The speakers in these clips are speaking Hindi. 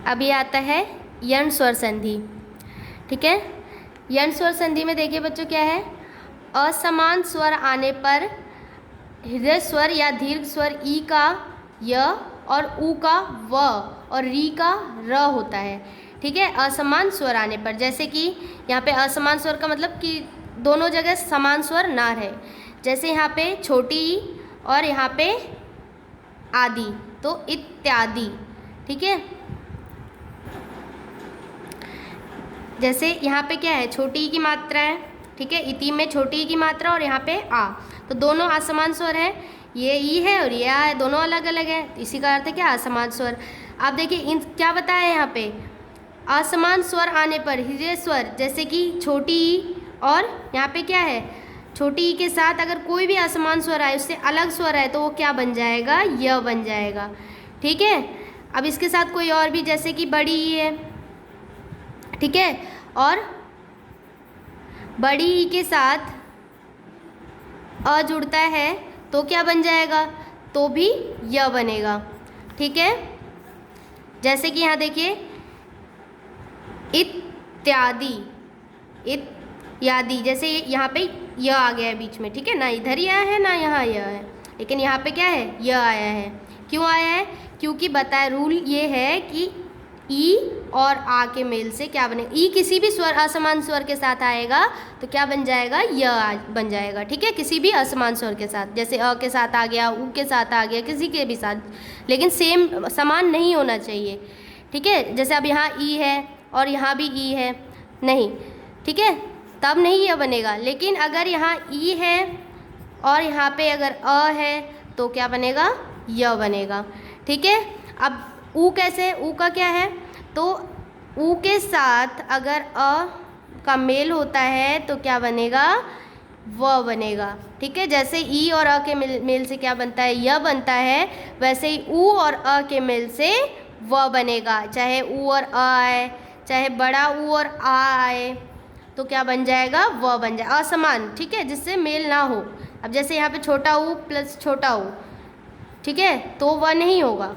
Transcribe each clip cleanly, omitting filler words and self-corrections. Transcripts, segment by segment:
अब ये आता है यण स्वर संधि। ठीक है, यण स्वर संधि में देखिए बच्चों क्या है, असमान स्वर आने पर हृदय स्वर या दीर्घ स्वर ई का य और ऊ का व और री का र होता है। ठीक है, असमान स्वर आने पर, जैसे कि यहाँ पे असमान स्वर का मतलब कि दोनों जगह समान स्वर ना रहे। जैसे यहाँ पे छोटी ई और यहाँ पे आदि, तो इत्यादि। ठीक है, जैसे यहाँ पे क्या है, छोटी ई की मात्रा है। ठीक है, इति में छोटी ई की मात्रा और यहाँ पे आ, तो दोनों असमान स्वर है। ये ई है और ये आ है, दोनों अलग अलग है, इसी का अर्थ है क्या, असमान स्वर। आप देखिए इन क्या बताया है यहाँ पे, असमान स्वर आने पर हृदय स्वर, जैसे कि छोटी ई और यहाँ पे क्या है, छोटी ई के साथ अगर कोई भी असमान स्वर आए, उससे अलग स्वर है, तो वो क्या बन जाएगा, य बन जाएगा। ठीक है, अब इसके साथ कोई और भी, जैसे कि बड़ी ई है। ठीक है, और बड़ी ई के साथ अ जुड़ता है तो क्या बन जाएगा, तो भी य बनेगा। ठीक है, जैसे कि यहाँ देखिए इत्यादि, इत्यादि, जैसे यहाँ पे य आ गया है बीच में। ठीक है, ना इधर ही आया है ना यहाँ य है, लेकिन यहाँ पे क्या है, य आया है। क्यों आया है, क्योंकि बताया रूल ये है कि ई और आ के मेल से क्या बनेगा, ई किसी भी स्वर असमान स्वर के साथ आएगा तो क्या बन जाएगा, य बन जाएगा। ठीक है, किसी भी असमान स्वर के साथ, जैसे अ के साथ आ गया, ऊ के साथ आ गया, किसी के भी साथ, लेकिन सेम समान नहीं होना चाहिए। ठीक है, जैसे अब यहाँ ई है और यहाँ भी ई है, नहीं, ठीक है, तब नहीं यह बनेगा। लेकिन अगर यहाँ ई है और यहाँ पे अगर अ है तो क्या बनेगा, य बनेगा। ठीक है, अब ऊ कैसे, ऊ का क्या है, तो ऊ के साथ अगर अ का मेल होता है तो क्या बनेगा, व बनेगा। ठीक है, जैसे ई और अ के मेल से क्या बनता है, य बनता है, वैसे ही ऊ और अ के मेल से व बनेगा। चाहे ऊ और अ आए, चाहे बड़ा ऊ और आ आए, तो क्या बन जाएगा, व बन जाएगा, असमान। ठीक है, जिससे मेल ना हो। अब जैसे यहाँ पे छोटा ऊ प्लस छोटा ऊ, ठीक है, तो वह नहीं होगा,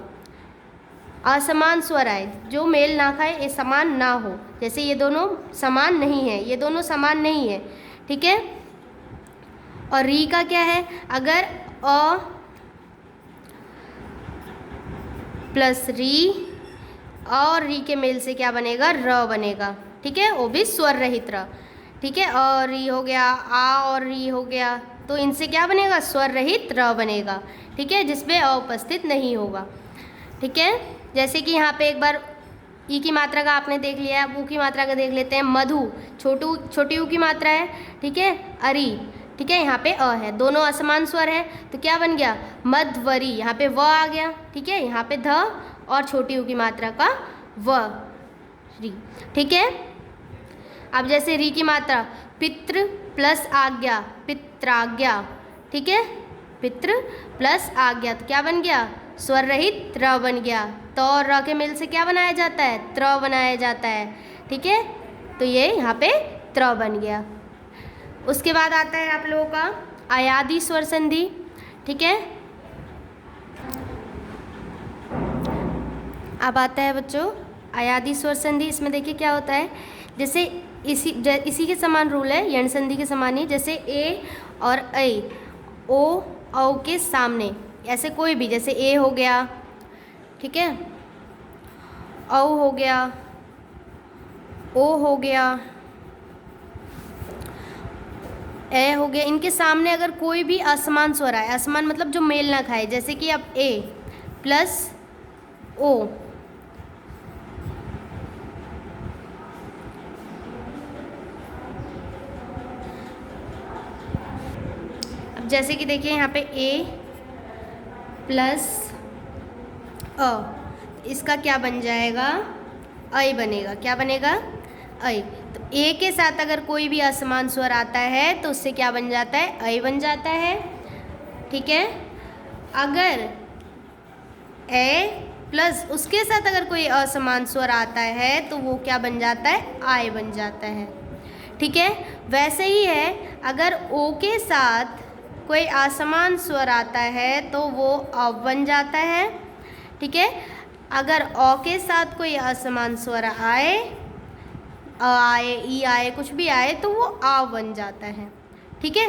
असमान स्वर आए, जो मेल ना खाए, ये समान ना हो। जैसे ये दोनों समान नहीं है, ये दोनों समान नहीं है। ठीक है, और री का क्या है, अगर अ प्लस री, अ और री के मेल से क्या बनेगा, र बनेगा। ठीक है, वो भी स्वर रहित र। ठीक है, अ री हो गया, आ और री हो गया, तो इनसे क्या बनेगा, स्वर रहित र बनेगा। ठीक है, जिसमें अ उपस्थित नहीं होगा। ठीक है, जैसे कि यहाँ पे एक बार ई की मात्रा का आपने देख लिया है, अब ऊ की मात्रा का देख लेते हैं। मधु छोटी ऊ की मात्रा है। ठीक है, अरी, ठीक है, यहाँ पे अ है, दोनों असमान स्वर है, तो क्या बन गया, मध्वरी, यहाँ पे व आ गया। ठीक है, यहाँ पे ध और छोटी ऊ की मात्रा का व, री। ठीक है, अब जैसे री की मात्रा, पितृ प्लस आज्ञा, पित्राज्ञा। ठीक है, पितृ प्लस आज्ञा, तो क्या बन गया, स्वर रहित र बन गया। तो और र के मेल से क्या बनाया जाता है, त्र बनाया जाता है। ठीक है, तो ये यहाँ पे त्र बन गया। उसके बाद आता है आप लोगों का अयादि स्वर संधि। ठीक है, अब आता है बच्चों अयादि स्वर संधि। इसमें देखिए क्या होता है, जैसे इसी के समान रूल है, यण संधि के समान ही। जैसे ए और ऐ, ओ औ के सामने, ऐसे कोई भी, जैसे ए हो गया, ठीक है, औ हो गया, ओ हो गया, ए हो गया, इनके सामने अगर कोई भी असमान स्वर आए, असमान मतलब जो मेल ना खाए, जैसे कि अब ए प्लस ओ, अब जैसे कि देखिए यहाँ पे ए प्लस अ, इसका क्या बन जाएगा, ऐ बनेगा। क्या बनेगा, ऐ। तो ए के साथ अगर कोई भी असमान स्वर आता है तो उससे क्या बन जाता है, ऐ बन जाता है। ठीक है, अगर ए प्लस उसके साथ अगर कोई असमान स्वर आता है तो वो क्या बन जाता है, आय बन जाता है। ठीक है, वैसे ही है, अगर ओ के साथ कोई असमान स्वर आता है तो वो अ बन जाता है। ठीक है, अगर अ के साथ कोई असमान स्वर आए, अ आए, ई आए, कुछ भी आए तो वो आ बन जाता है। ठीक है,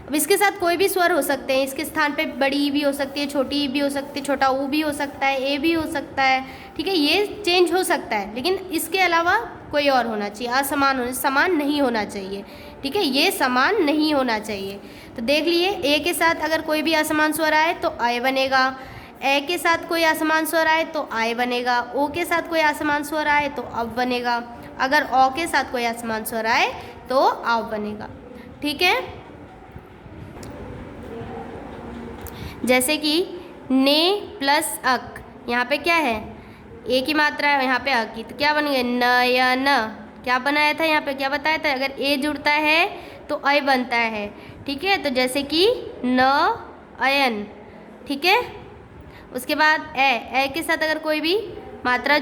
अब इसके साथ कोई भी स्वर हो सकते हैं, इसके स्थान पे बड़ी ई भी हो सकती है, छोटी ई भी हो सकती है, छोटा ऊ भी हो सकता है, ए भी हो सकता है। ठीक है, ये चेंज हो सकता है, लेकिन इसके अलावा कोई और होना चाहिए, असमान होना, समान नहीं होना चाहिए। ठीक है, ये समान नहीं होना चाहिए। तो देख लिए, ए के साथ अगर कोई भी असमान स्वर आए तो आए बनेगा, ए के साथ कोई असमान स्वर आए तो आए बनेगा, ओ के साथ कोई असमान स्वर आए तो अब बनेगा, अगर औ के साथ कोई असमान स्वर आए तो आव बनेगा। ठीक है, जैसे कि ने प्लस अक, यहाँ पे क्या है, ए की मात्रा है, यहाँ पे अ की, तो क्या बन गया नयन। क्या बनाया था यहाँ पे, क्या बताया था, अगर ए जुड़ता है तो अय बनता है। ठीक है, तो जैसे कि न अयन। ठीक है, उसके बाद ए के साथ अगर कोई भी मात्रा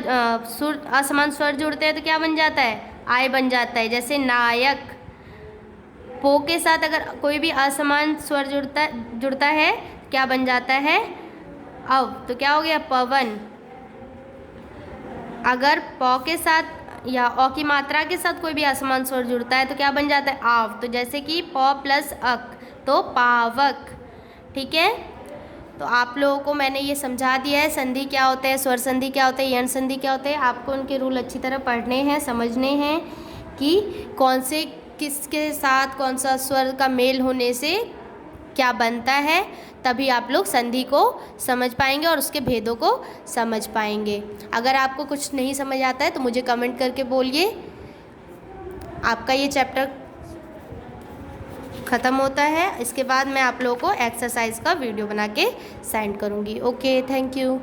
सुर असमान स्वर जुड़ते हैं तो क्या बन जाता है, आय बन जाता है, जैसे नायक। पो के साथ अगर कोई भी असमान स्वर जुड़ता है क्या बन जाता है, अव, तो क्या हो गया पवन। अगर प के साथ या अ की मात्रा के साथ कोई भी असमान स्वर जुड़ता है तो क्या बन जाता है, आव, तो जैसे कि प प्लस अक, तो पावक। ठीक है, तो आप लोगों को मैंने ये समझा दिया है संधि क्या होता है, स्वर संधि क्या होता है, यण संधि क्या होता है। आपको उनके रूल अच्छी तरह पढ़ने हैं, समझने हैं कि कौन से किसके साथ कौन सा स्वर का मेल होने से क्या बनता है, तभी आप लोग संधि को समझ पाएंगे और उसके भेदों को समझ पाएंगे। अगर आपको कुछ नहीं समझ आता है तो मुझे कमेंट करके बोलिए। आपका ये चैप्टर ख़त्म होता है, इसके बाद मैं आप लोगों को एक्सरसाइज का वीडियो बना के सेंड करूँगी। Okay, thank you.